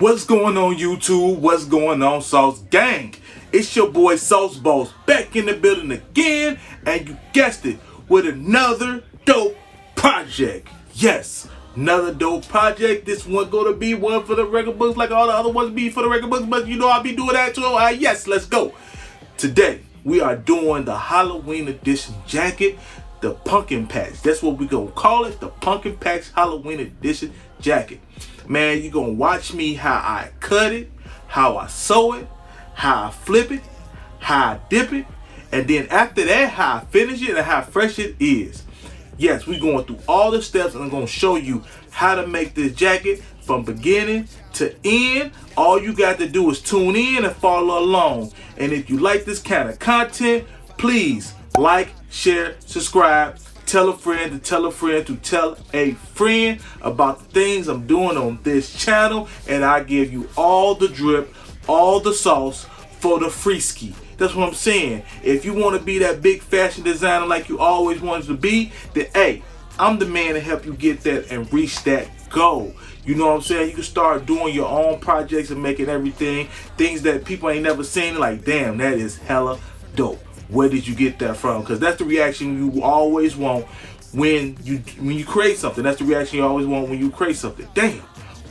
What's going on, YouTube? What's going on, Sauce Gang? It's your boy Sauce Boss back in the building again, and you guessed it, with another dope project. Yes, another dope project. This one gonna be one for the record books, like all the other ones be for the record books, but you know I'll be doing that too. Yes, let's go. Today we are doing the Halloween edition jacket, the pumpkin patch. That's what we gonna call it, the pumpkin patch Halloween edition jacket. Man, you're gonna watch me how I cut it, how I sew it, how I flip it, how I dip it, and then after that, how I finish it and how fresh it is. Yes, we're going through all the steps, and I'm gonna show you how to make this jacket from beginning to end. All you got to do is tune in and follow along. And if you like this kind of content, please like, share, subscribe, tell a friend to tell a friend to tell a friend about the things I'm doing on this channel, and I give you all the drip, all the sauce for the free ski. That's what I'm saying. If you want to be that big fashion designer like you always wanted to be, then hey, I'm the man to help you get that and reach that goal. You know what I'm saying? You can start doing your own projects and making everything, things that people ain't never seen, like, damn, that is hella dope. Where did you get that from? Because that's the reaction you always want when you create something. That's the reaction you always want when you create something. Damn,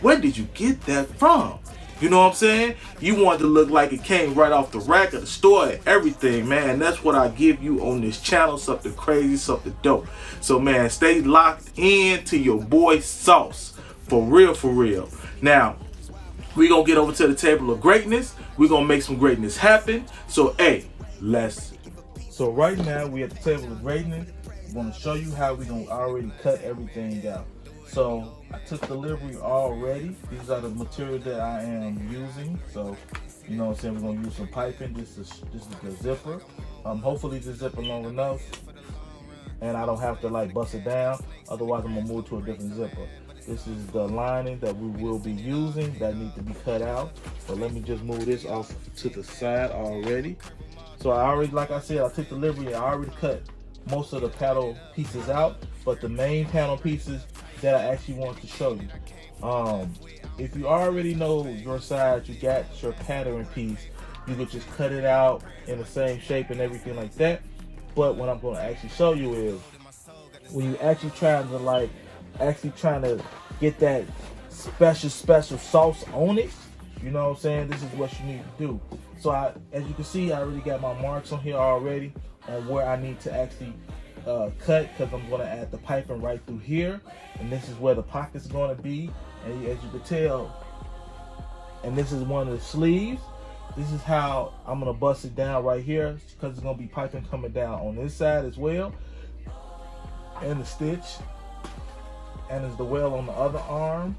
where did you get that from? You know what I'm saying? You want it to look like it came right off the rack of the store and everything, man. And that's what I give you on this channel, something crazy, something dope. So, man, stay locked in to your boy Sauce. For real, for real. Now, we're going to get over to the table of greatness. We're going to make some greatness happen. So, hey, let's. So right now, we at the table of greatness. I'm going to show you how we're going to already cut everything out. So I took delivery already. These are the materials that I am using. So, you know what I'm saying, we're gonna use some piping. This is the zipper. Hopefully the zipper long enough and I don't have to like bust it down. Otherwise I'm gonna move to a different zipper. This is the lining that we will be using that need to be cut out. So let me just move this off to the side already. So I already, like I said, I took delivery. I already cut most of the panel pieces out, but the main panel pieces that I actually want to show you. If you already know your size, you got your pattern piece, you could just cut it out in the same shape and everything like that. But what I'm going to actually show you is when you actually trying to get that special sauce on it, you know what I'm saying, this is what you need to do. So as you can see, I already got my marks on here already on where I need to actually cut, because I'm going to add the piping right through here, and this is where the pocket's going to be. And as you can tell, and this is one of the sleeves. This is how I'm going to bust it down right here, because it's going to be piping coming down on this side as well, and the stitch, and there's the well on the other arm,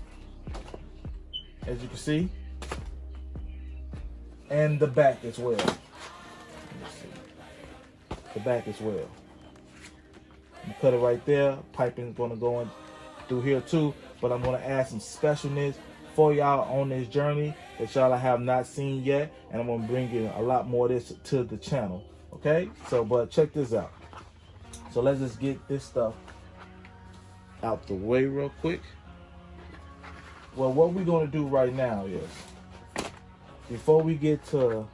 as you can see, and the back as well. Let's see. The back as well. You cut it right there. Piping is going to go in through here too, but I'm going to add some specialness for y'all on this journey that y'all have not seen yet, and I'm going to bring in a lot more of this to the channel. Okay, so but check this out. So let's just get this stuff out the way real quick. Well, what we're going to do right now is, before we get to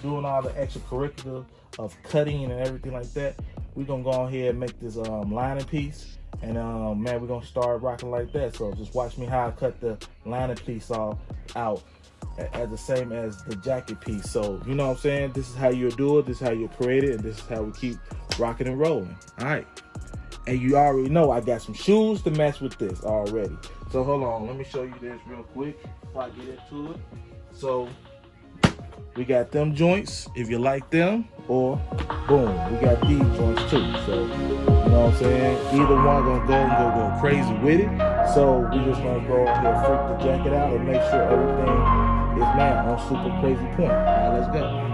doing all the extracurricular of cutting and everything like that, we're gonna go ahead and make this lining piece, and man, we're gonna start rocking like that. So just watch me how I cut the lining piece out as the same as the jacket piece. So you know what I'm saying, this is how you do it, this is how you create it, and this is how we keep rocking and rolling. All right, and you already know I got some shoes to match with this already. So hold on, let me show you this real quick before I get into it. So we got them joints, if you like them, or boom, we got these joints too. So, you know what I'm saying? Either one gonna go crazy with it. So we just gonna go ahead and freak the jacket out and make sure everything is, man, on super crazy point. All right, let's go.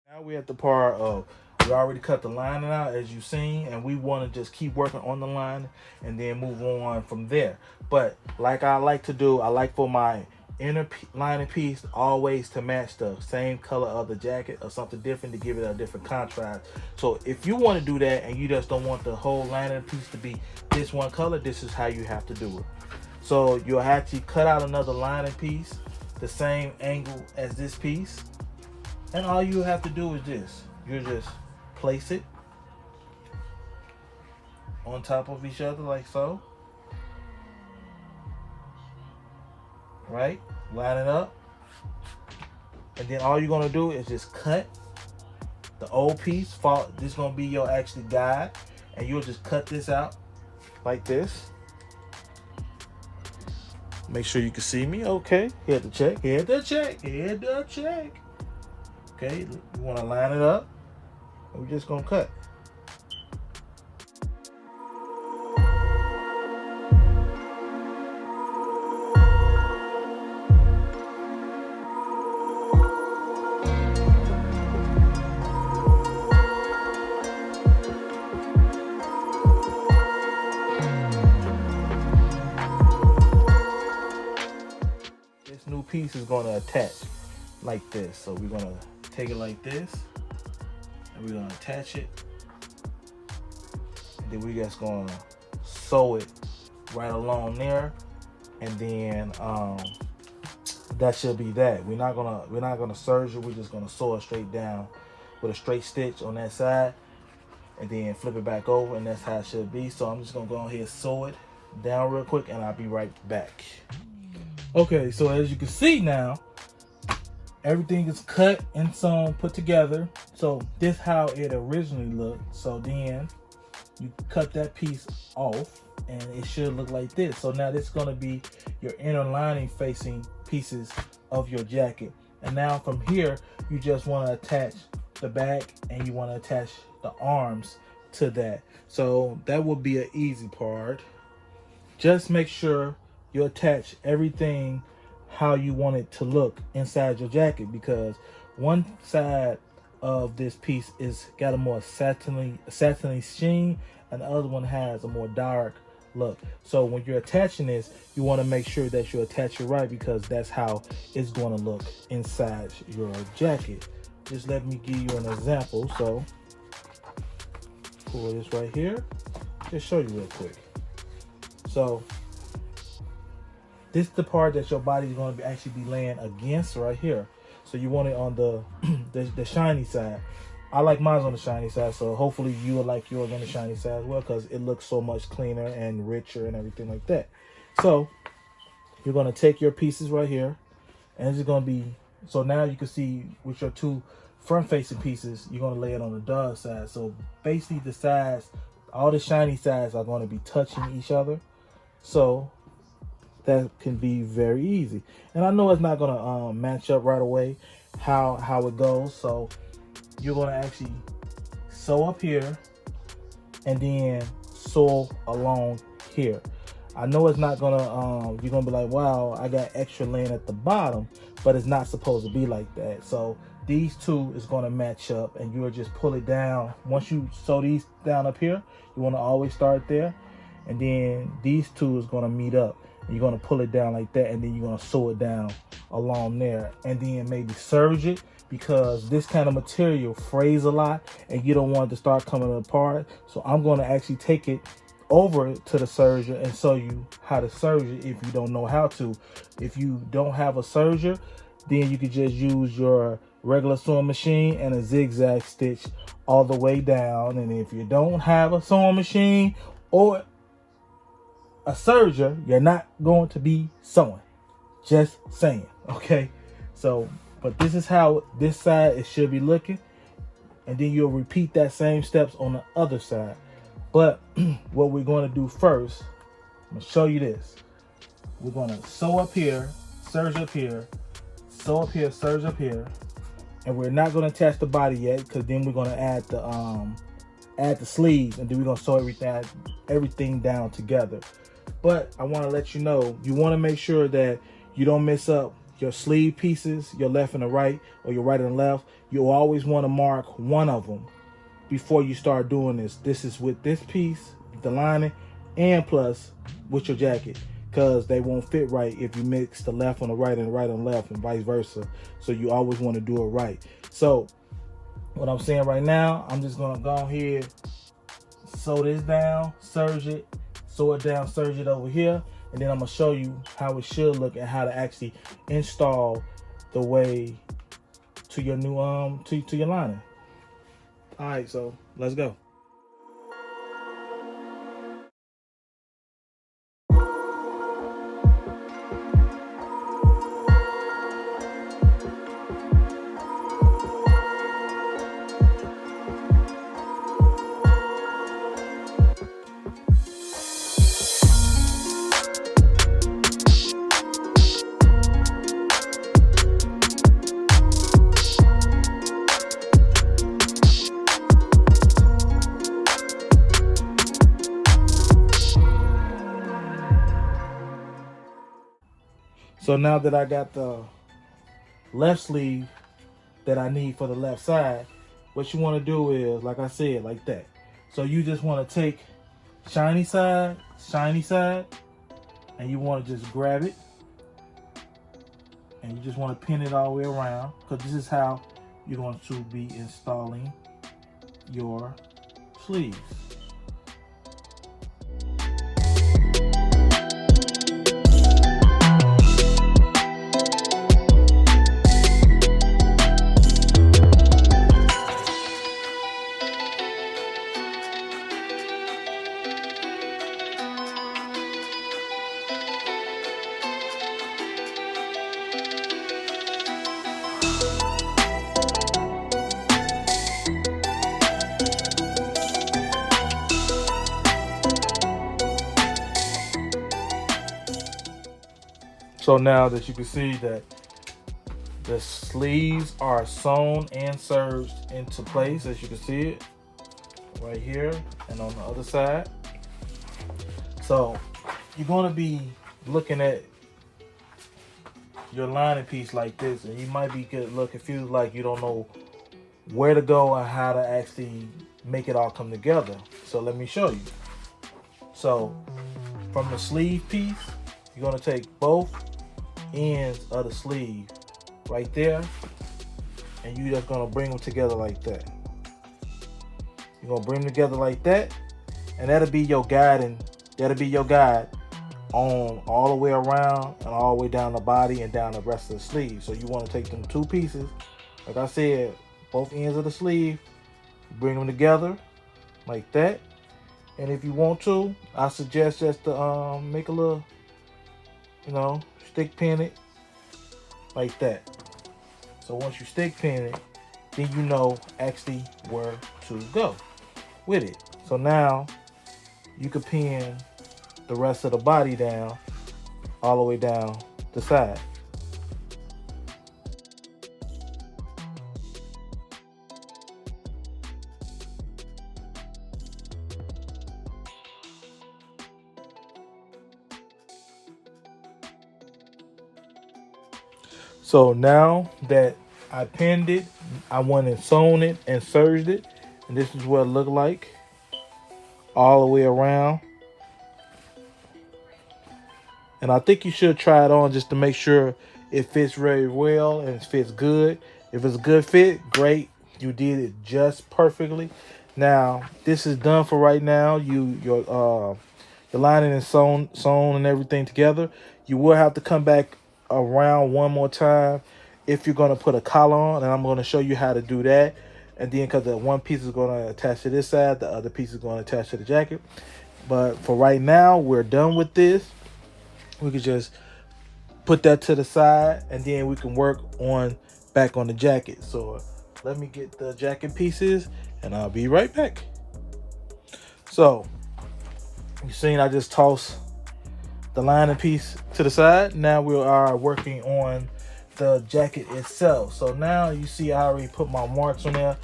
Now we're at the part of we already cut the lining out as you've seen, and we want to just keep working on the line and then move on from there. But like I like to do, I like for my inner lining piece always to match the same color of the jacket or something different to give it a different contrast. So if you want to do that and you just don't want the whole lining piece to be this one color, this is how you have to do it. So you'll have to cut out another lining piece the same angle as this piece, and all you have to do is this. You just place it on top of each other like so. Right? Line it up. And then all you're gonna do is just cut the old piece. This is gonna be your actual guide. And you'll just cut this out like this. Make sure you can see me. Okay. Head to check. Head to check. Head to check. Okay. You wanna line it up. And we're just gonna cut. New piece is going to attach like this. So we're going to take it like this and we're going to attach it, and then we're just going to sew it right along there, and then that should be that. We're not gonna serge it. We're just gonna sew it straight down with a straight stitch on that side and then flip it back over, and that's how it should be. So I'm just gonna go ahead and sew it down real quick, and I'll be right back. Okay, so as you can see now, everything is cut and sewn, put together. So this how it originally looked. So then you cut that piece off and it should look like this. So now this is gonna be your inner lining facing pieces of your jacket. And now from here, you just wanna attach the back and you wanna attach the arms to that. So that will be an easy part. Just make sure you attach everything how you want it to look inside your jacket, because one side of this piece is got a more satiny sheen and the other one has a more dark look. So when you're attaching this, you want to make sure that you attach it right, because that's how it's going to look inside your jacket. Just let me give you an example. So pull this right here, just show you real quick. So this is the part that your body is going to actually be laying against right here. So you want it on the the shiny side. I like mine on the shiny side, so hopefully you will like yours on the shiny side as well, because it looks so much cleaner and richer and everything like that. So you're going to take your pieces right here, and it's going to be, so now you can see with your two front facing pieces, you're going to lay it on the dog side. So basically the sides, all the shiny sides are going to be touching each other. So that can be very easy. And I know it's not gonna match up right away how it goes. So you're gonna actually sew up here and then sew along here. I know it's not gonna, you're gonna be like, wow, I got extra laying at the bottom, but it's not supposed to be like that. So these two is gonna match up, and you'll just pull it down. Once you sew these down up here, you wanna always start there, and then these two is gonna meet up. You're going to pull it down like that, and then you're going to sew it down along there, and then maybe serge it, because this kind of material frays a lot and you don't want it to start coming apart. So I'm going to actually take it over to the serger and show you how to serge it if you don't know how to. If you don't have a serger, then you could just use your regular sewing machine and a zigzag stitch all the way down. And if you don't have a sewing machine or a serger, you're not going to be sewing. Just saying, okay? So, but this is how this side it should be looking, and then you'll repeat that same steps on the other side. But what we're going to do first, I'm gonna show you this. We're going to sew up here, serge up here, sew up here, serge up here, and we're not going to attach the body yet, because then we're going to add the sleeves, and then we're going to sew everything down together. But I want to let you know, you want to make sure that you don't mess up your sleeve pieces, your left and the right, or your right and the left, you always want to mark one of them before you start doing this. This is with this piece, the lining, and plus with your jacket, because they won't fit right if you mix the left on the right and the right on the left and vice versa. So you always want to do it right. So what I'm saying right now, I'm just gonna go ahead, sew this down, serge it, sew it down, serge it over here, and then I'm gonna show you how it should look and how to actually install the way to your new to your lining. All right, so let's go. So now that I got the left sleeve that I need for the left side, what you want to do is, like I said, like that. So you just want to take shiny side, and you want to just grab it, and you just want to pin it all the way around, because this is how you're going to be installing your sleeves. So now that you can see that the sleeves are sewn and serged into place, as you can see it right here and on the other side. So you're going to be looking at your lining piece like this, and you might be a little confused, like you don't know where to go and how to actually make it all come together. So let me show you. So from the sleeve piece, you're going to take both ends of the sleeve right there, and you're just going to bring them together like that. You're going to bring them together like that, and that'll be your guide on all the way around and all the way down the body and down the rest of the sleeve. So you want to take them two pieces, like I said, both ends of the sleeve, bring them together like that. And if you want to, I suggest just to make a little, stick pin it like that. So once you stick pin it, then you know actually where to go with it. So now you can pin the rest of the body down all the way down the side. So now that I pinned it, I went and sewn it and serged it, and this is what it looked like all the way around. And I think you should try it on just to make sure it fits very well and it fits good. If it's a good fit, great. You did it just perfectly. Now this is done for right now. Your lining is sewn and everything together. You will have to come back around one more time if you're going to put a collar on, and I'm going to show you how to do that. And then, because the one piece is going to attach to this side, the other piece is going to attach to the jacket. But for right now, we're done with this. We could just put that to the side, and then we can work on back on the jacket. So let me get the jacket pieces, and I'll be right back. So you seen I just tossed the lining piece to the side. Now we are working on the jacket itself. So now you see I already put my marks on there.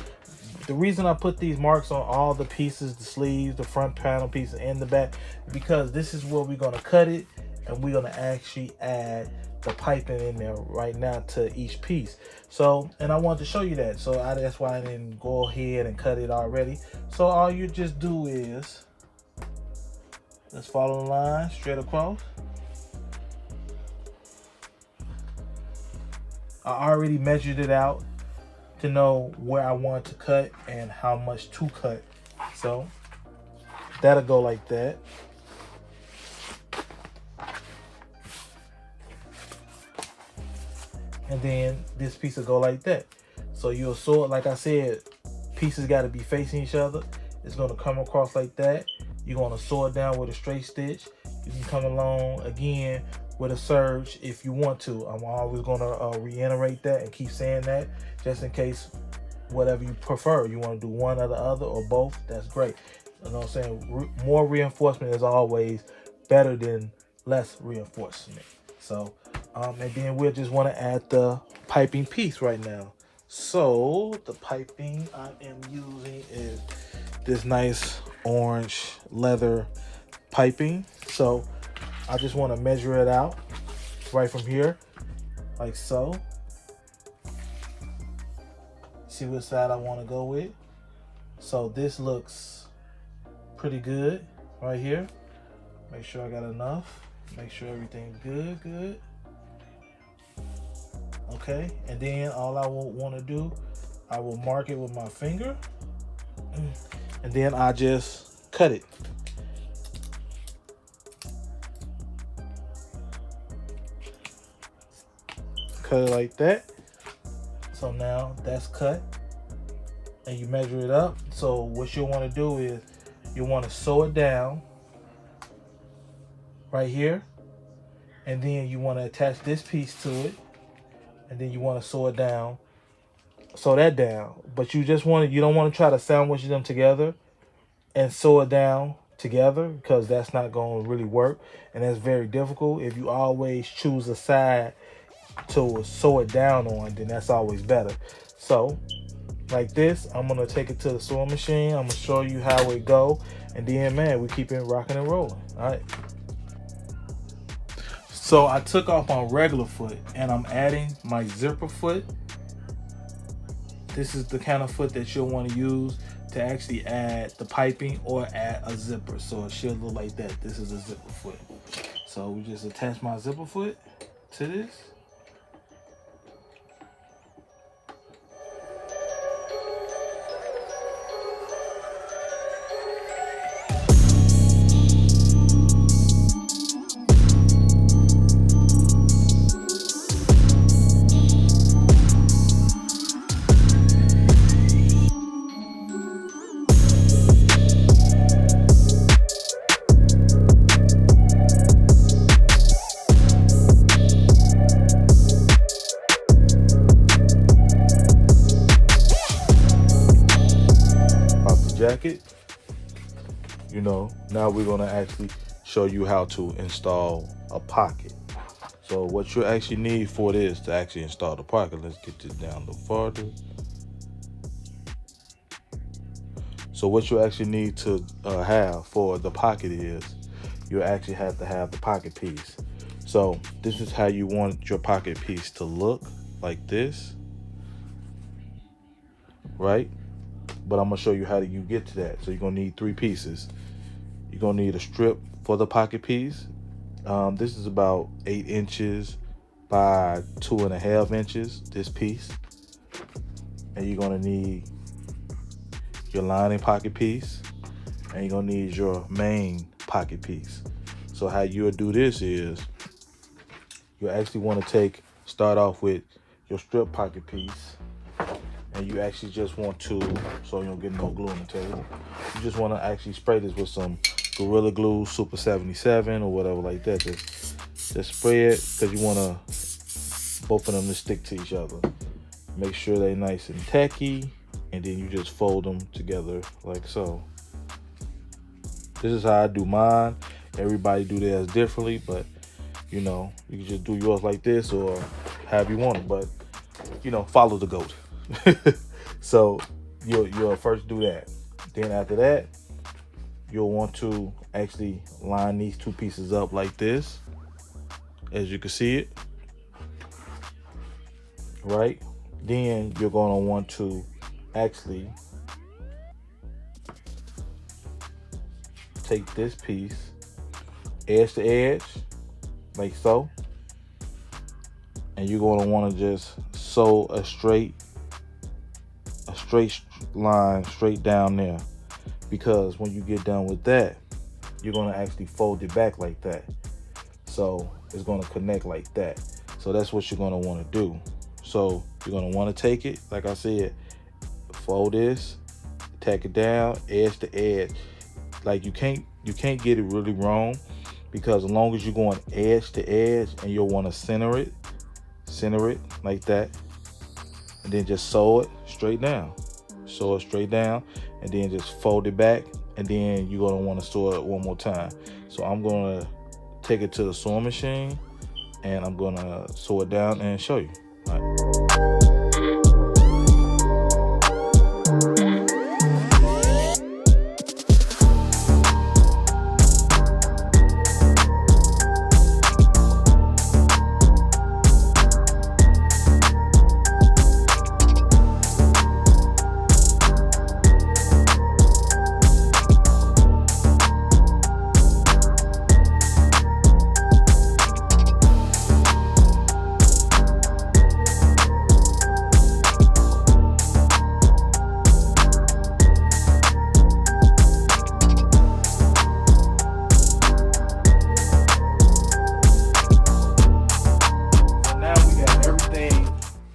The reason I put these marks on all the pieces, the sleeves, the front panel pieces, and the back, because this is where we're going to cut it, and we're going to actually add the piping in there right now to each piece. So, and I wanted to show you that. So that's why I didn't go ahead and cut it already. So all you just do is, let's follow the line straight across. I already measured it out to know where I want to cut and how much to cut. So that'll go like that. And then this piece will go like that. So you'll sew it, like I said, pieces got to be facing each other. It's going to come across like that. You're going to sew it down with a straight stitch. You can come along again with a serge if you want to. I'm always going to reiterate that and keep saying that just in case, whatever you prefer. You want to do one or the other or both, that's great. You know what I'm saying? More reinforcement is always better than less reinforcement. So, and then we'll just want to add the piping piece right now. So the piping I am using is this nice orange leather piping. So I just want to measure it out right from here, like so. See what side I want to go with. So this looks pretty good right here. Make sure I got enough. Make sure everything's good. Okay, and then all I will want to do, I will mark it with my finger, and then I just cut it. Cut it like that. So now that's cut, and you measure it up. So what you'll want to do is you want to sew it down right here, and then you want to attach this piece to it, and then you want to sew it down, sew that down. But you don't want to try to sandwich them together and sew it down together, because that's not going to really work, and that's very difficult. If you always choose a side to sew it down on, then that's always better. So like this, I'm going to take it to the sewing machine. I'm going to show you how it go, and then man, we keep it rocking and rolling. All right. So I took off my regular foot and I'm adding my zipper foot. This is the kind of foot that you'll want to use to actually add the piping or add a zipper. So it should look like that. This is a zipper foot. So we just attach my zipper foot to this. Jacket. Now we're going to actually show you how to install a pocket. So what you actually need for this to actually install the pocket, let's get this down a little farther. So what you actually need to have for the pocket is you actually have to have the pocket piece. So this is how you want your pocket piece to look, like this, right? But I'm gonna show you how you get to that. So you're gonna need 3 pieces. You're gonna need a strip for the pocket piece. This is about 8 inches by 2.5 inches, this piece. And you're gonna need your lining pocket piece, and you're gonna need your main pocket piece. So how you'll do this is you actually want to start off with your strip pocket piece. And you actually just want to, so you don't get no glue on the table, you just want to actually spray this with some Gorilla Glue Super 77 or whatever like that. Just spray it, because you want both of them to stick to each other. Make sure they're nice and tacky, and then you just fold them together like so. This is how I do mine. Everybody do theirs differently, but you can just do yours like this or however you want it, but follow the goat. So you'll first do that. Then after that, you'll want to actually line these 2 pieces up like this, as you can see it. right? Then you're going to want to actually take this piece, edge to edge, like so, and you're going to want to just sew a straight line straight down there, because when you get done with that, you're going to actually fold it back like that, so it's going to connect like that. So that's what you're going to want to do. So you're going to want to take it, like I said, fold this, tack it down, edge to edge. Like you can't get it really wrong, because as long as you're going edge to edge, and you'll want to center it like that, and then just sew it straight down. Sew it straight down, and then just fold it back, and then you're going to want to sew it one more time. So I'm going to take it to the sewing machine, and I'm going to sew it down and show you. All right.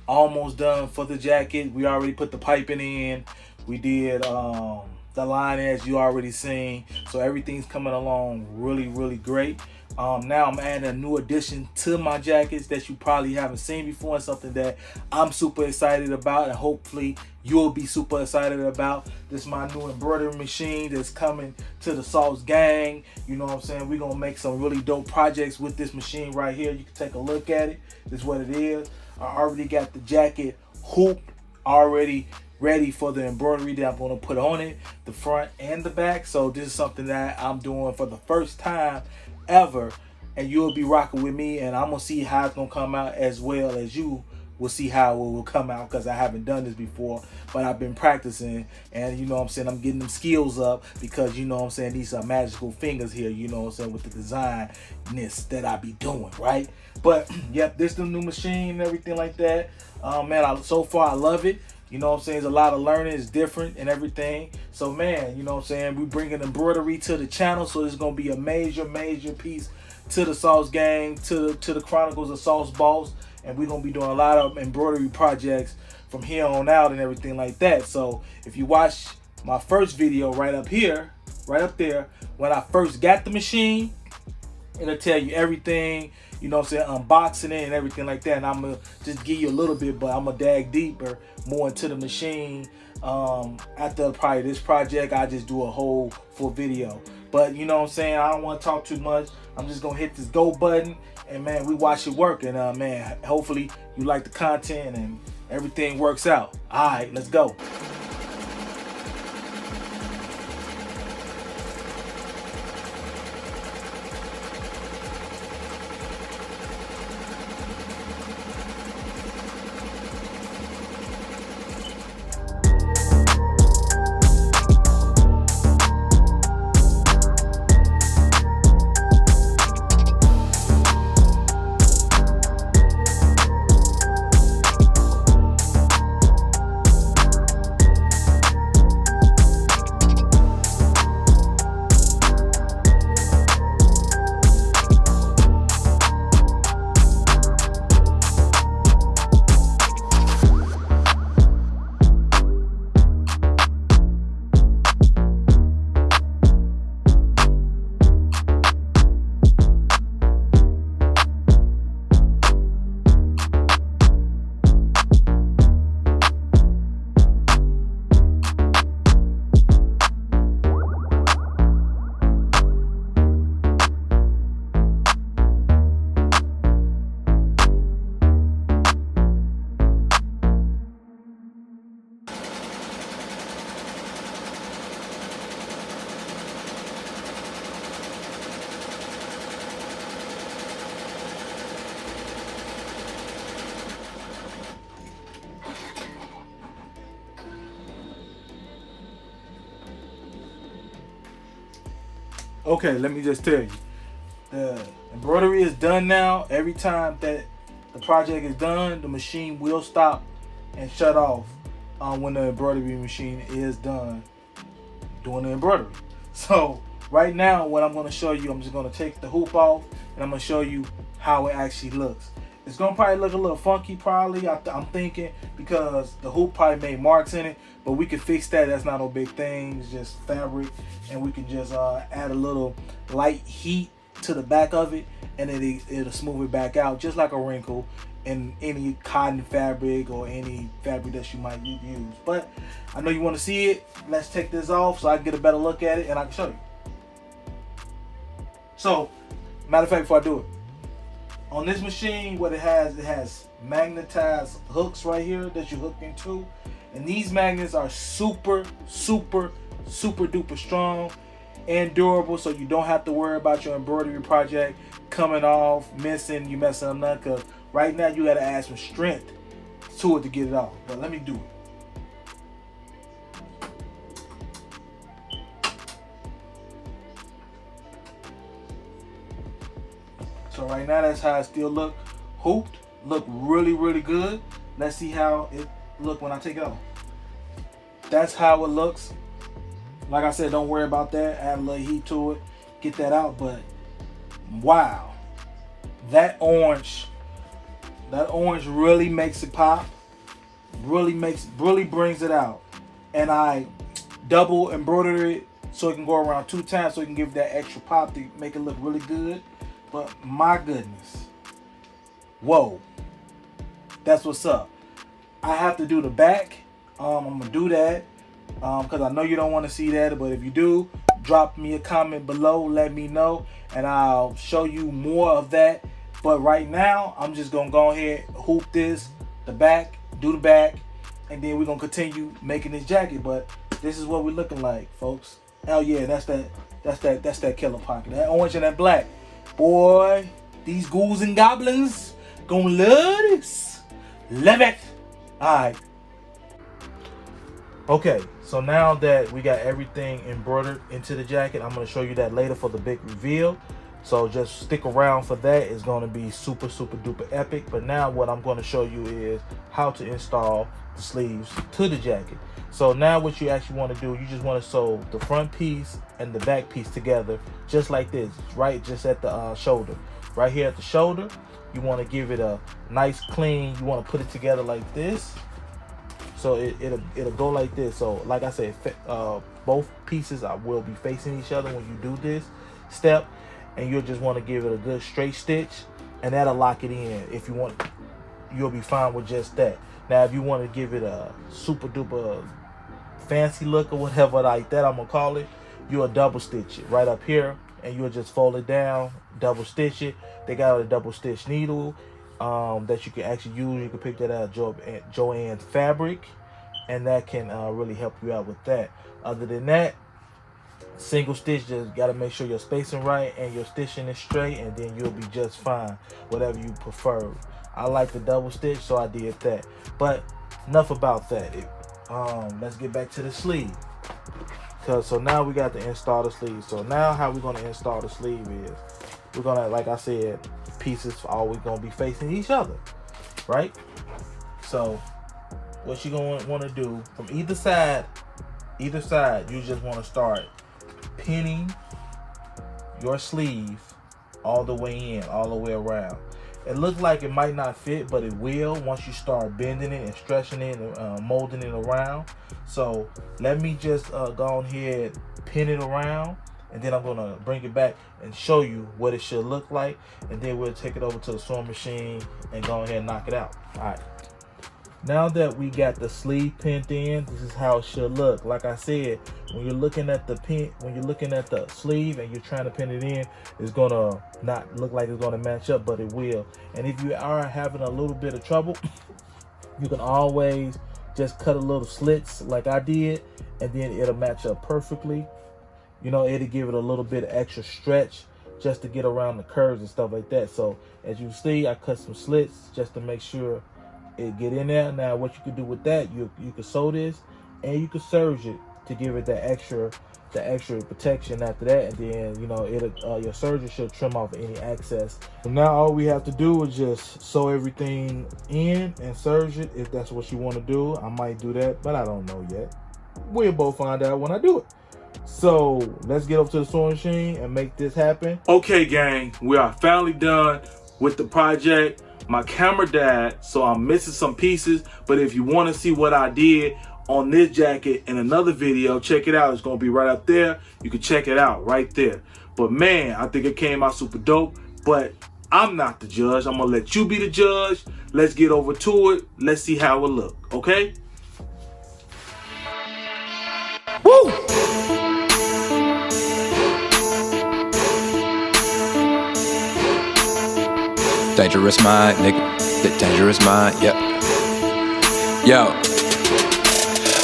Almost done for the jacket. We already put the piping in. We did the line, as you already seen. So everything's coming along really great. Now I'm adding a new addition to my jackets that you probably haven't seen before, and something that I'm super excited about, and hopefully you'll be super excited about. This is my new embroidery machine that's coming to the Sauce Gang. You know what I'm saying? We're gonna make some really dope projects with this machine right here. You can take a look at it. This is what it is. I already got the jacket hoop already ready for the embroidery that I'm going to put on it, the front and the back. So this is something that I'm doing for the first time ever, and you'll be rocking with me, and I'm going to see how it's going to come out, as well as you will see how it will come out, because I haven't done this before, but I've been practicing, and you know what I'm saying, I'm getting them skills up, because you know what I'm saying, these are magical fingers here, you know what I'm saying, with the designness that I be doing, right? But yep, this is the new machine and everything like that. Man, so far I love it. You know what I'm saying? There's a lot of learning. It's different and everything. So man, you know what I'm saying, we bringing embroidery to the channel, so it's gonna be a major piece to the Sauce Gang, to the Chronicles of Sauce Boss. And we're going to be doing a lot of embroidery projects from here on out and everything like that. So if you watch my first video right up here, right up there, when I first got the machine, it'll tell you everything, you know what I'm saying, unboxing it and everything like that. And I'm going to just give you a little bit, but I'm going to dig deeper, more into the machine. After probably this project, I just do a whole full video. But you know what I'm saying, I don't want to talk too much. I'm just going to hit this go button, and man, we watch it work. And man, hopefully you like the content and everything works out. All right, let's go. Okay, let me just tell you. The embroidery is done now. Every time that the project is done, the machine will stop and shut off when the embroidery machine is done doing the embroidery. So right now, what I'm going to show you, I'm just going to take the hoop off and I'm going to show you how it actually looks. It's going to probably look a little funky probably, I'm thinking, because the hoop probably made marks in it, but we can fix that. That's not no big thing. It's just fabric, and we can just add a little light heat to the back of it, and it'll smooth it back out just like a wrinkle in any cotton fabric or any fabric that you might use. But I know you want to see it. Let's take this off so I can get a better look at it and I can show you. So, matter of fact, before I do it, on this machine, what it has magnetized hooks right here that you hook into, and these magnets are super duper strong and durable, so you don't have to worry about your embroidery project coming off, missing, you messing up nothing, because right now you got to add some strength to it to get it off. But let me do it. So right now that's how it still look. Hooped, look really good. Let's see how it look when I take it off. That's how it looks. Like I said, don't worry about that. Add a little heat to it, get that out. But wow, that orange really makes it pop. Really brings it out. And I double embroidered it so it can go around 2 times, so it can give that extra pop to make it look really good. But my goodness, whoa, that's what's up. I have to do the back. I'm gonna do that because I know you don't want to see that, but if you do, drop me a comment below, let me know, and I'll show you more of that. But right now, I'm just gonna go ahead, hoop this, the back, do the back, and then we're gonna continue making this jacket. But this is what we're looking like, folks. Hell yeah, that's that killer pocket. That orange and that black. Boy, these ghouls and goblins gonna love this. Love it. Alright. Okay, so now that we got everything embroidered into the jacket, I'm going to show you that later for the big reveal. So just stick around for that. It's going to be super duper epic. But now what I'm going to show you is how to install the sleeves to the jacket. So now what you actually want to do, you just want to sew the front piece and the back piece together just like this, right? Just at the shoulder. Right here at the shoulder, you want to give it a nice clean, you want to put it together like this. So it'll go like this. So like I said, both pieces will be facing each other when you do this step, and you'll just want to give it a good straight stitch, and that'll lock it in. If you want, you'll be fine with just that. Now if you want to give it a super duper fancy look or whatever like that, I'm gonna call it, you'll double stitch it right up here, and you'll just fold it down, double stitch it. They got a double stitch needle that you can actually use. You can pick that out of Joann's fabric, and that can really help you out with that. Other than that, single stitch, just got to make sure your spacing right and your stitching is straight, and then you'll be just fine, whatever you prefer. I like the double stitch, so I did that. But enough about that. Let's get back to the sleeve. So now we got to install the sleeve. So now how we're going to install the sleeve is, we're going to, like I said, pieces are always going to be facing each other, right? So what you're going to want to do from either side, you just want to start pinning your sleeve all the way in, all the way around. It looks like it might not fit, but it will once you start bending it and stretching it and molding it around. So let me just go ahead, pin it around, and then I'm gonna bring it back and show you what it should look like, and then we'll take it over to the sewing machine and go ahead and knock it out. All right. Now that we got the sleeve pinned in, this is how it should look. Like I said, when you're looking at the sleeve and you're trying to pin it in, it's gonna not look like it's gonna match up, but it will. And if you are having a little bit of trouble, you can always just cut a little slits like I did, and then it'll match up perfectly. You know, it'll give it a little bit of extra stretch just to get around the curves and stuff like that. So as you see, I cut some slits just to make sure it get in there. Now what you can do with that, you can sew this and you can serge it to give it that extra the extra protection after that, and then, you know, it'll your surgeon should trim off any excess. So now all we have to do is just sew everything in and serge it if that's what you want to do. I might do that, but I don't know yet. We'll both find out when I do it. So let's get up to the sewing machine and make this happen. Okay, gang, we are finally done with the project. My camera died, so I'm missing some pieces, but if you want to see what I did on this jacket in another video, check it out. It's gonna be right up there. You can check it out right there. But man, I think it came out super dope, but I'm not the judge. I'm gonna let you be the judge. Let's get over to it. Let's see how it look, okay? Woo! Dangerous mind, nigga. The dangerous mind, yep. Yo.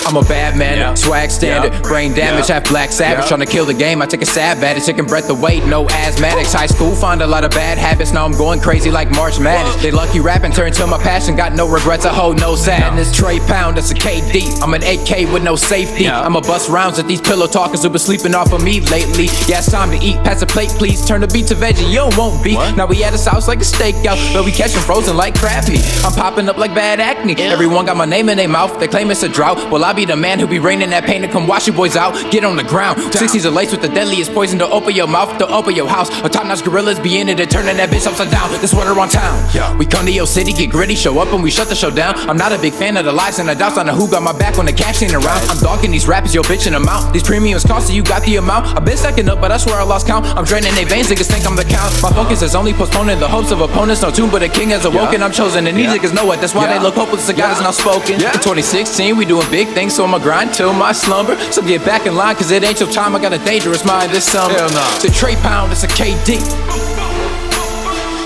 I'm a bad man, swag standard, brain damage, half black savage, trying to kill the game. I take a stab at it, taking breath away, no asthmatics. High school, find a lot of bad habits. Now I'm going crazy like March Madness. They lucky rapping turned to my passion, got no regrets, I hold no sadness. Trey Pound, that's a KD. I'm an AK with no safety. I'ma bust rounds at these pillow talkers who been sleeping off of me lately. Yeah, it's time to eat. Pass a plate, please. Turn the beat to veggie. You won't be. Now we at a sauce like a steakout, but we catching frozen like crab meat. I'm popping up like bad acne. Everyone got my name in their mouth. They claim it's a drought. Well, I be the man who be raining that pain to come wash you boys out. Get on the ground. 60s are laced with the deadliest poison to open your mouth, to open your house. A top-notch gorillas be in it and turning that bitch upside down. This water on town. We come to your city, get gritty, show up and we shut the show down. I'm not a big fan of the lies and the doubts on the who got my back when the cash ain't around. I'm dogging these rappers, yo bitch in amount. These premiums cost so you got the amount. I've been stacking up, but I swear I lost count. I'm draining their veins, niggas think I'm the count. My focus is only postponing the hopes of opponents. No tune, but a king has awoken. I'm chosen and these niggas know it. That's why they look hopeless. The God is now spoken. In 2016, we doing big things, so I'ma grind till my slumber. So get back in line, cause it ain't your time. I got a dangerous mind this summer. To Trey Pound, it's a KD.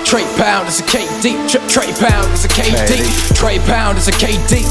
Trey Pound, it's a KD. Trey Pound, it's a KD. Trey Pound, it's a KD.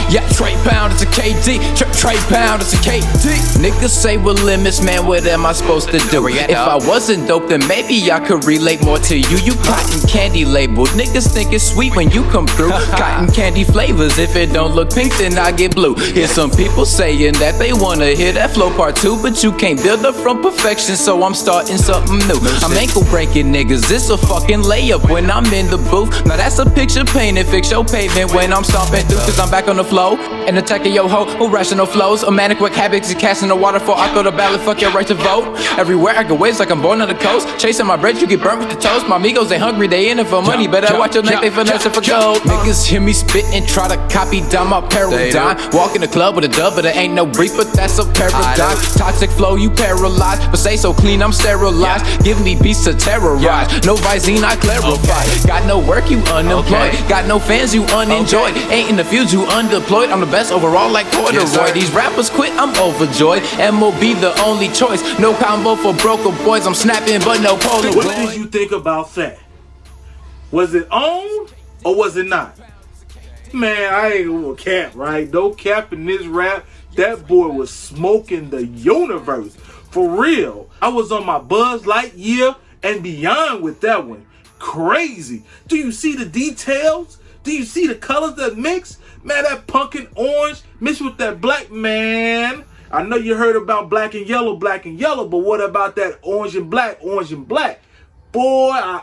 Yeah, Trey Pound, it's a KD. Trey Pound, it's a KD. Niggas say with limits, man, what am I supposed to do? If I wasn't dope, then maybe I could relate more to you. You cotton candy labeled. Niggas think it's sweet when you come through. Cotton candy flavors, if it don't look pink, then I get blue. Hear some people saying that they wanna hear that flow part 2, but you can't build up from perfection, so I'm starting something new. I'm ankle breaking niggas, it's a fucking layup when I'm in the booth. Now that's a picture painted, fix your pavement when I'm stomping through, cause I'm back on the flow. And attacking your hoe, who rational flows. A manic with habits, you casting the waterfall. I throw the ballot, fuck your right to vote. Everywhere I go waves like I'm born on the coast. Chasing my bread, you get burnt with the toast. My amigos ain't hungry, they in it for money. Better watch your neck, they finessing for gold. Niggas hear me spit and try to copy down my paradigm. Walk in the club with a dub, but it ain't no brief, but that's a paradigm. Toxic flow, you paralyzed, but stay so clean, I'm sterilized. Give me beats to terrorize. No Visine, I clarify. Got no work, you unemployed. Got no fans, you unenjoyed. Ain't in the field, you undeployed. I'm the best overall like corduroy. These rappers quit, I'm overjoyed. MOB the only choice. No combo for broker boys. I'm snapping but no Polaroid. What did you think about that? Was it on or was it not? Man, I ain't gonna cap, right? No cap in this rap. That boy was smoking the universe. For real. I was on my Buzz Lightyear and beyond with that one. Crazy. Do you see the details? Do you see the colors that mix? Man, that pumpkin orange mixed with that black, man. I know you heard about black and yellow, but what about that orange and black, Boy,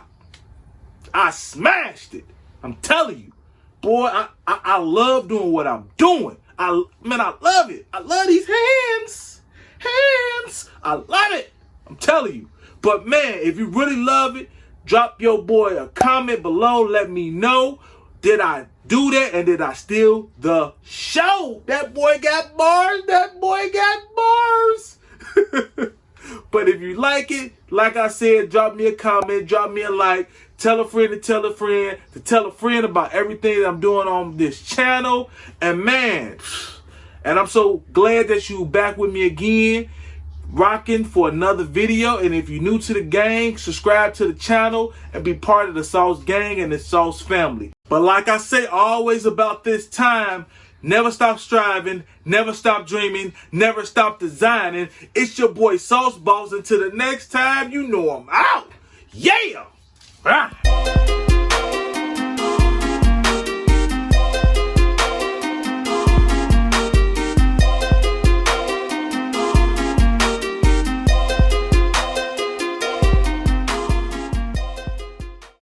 I smashed it. I'm telling you. Boy, I love doing what I'm doing. I love it. I love these hands. I love it. I'm telling you. But man, if you really love it, drop your boy a comment below. Let me know. Did I do that and did I steal the show? That boy got bars. But if you like it, like I said, drop me a comment, drop me a like, tell a friend to tell a friend to tell a friend about everything that I'm doing on this channel. And man, and I'm so glad that you back with me again, rocking for another video. And if you're new to the gang, subscribe to the channel and be part of the Sauce Gang and the Sauce family. But like I say always about this time, never stop striving, never stop dreaming, never stop designing. It's your boy Sauce Boss. Until the next time, you know I'm out. Yeah! Ah.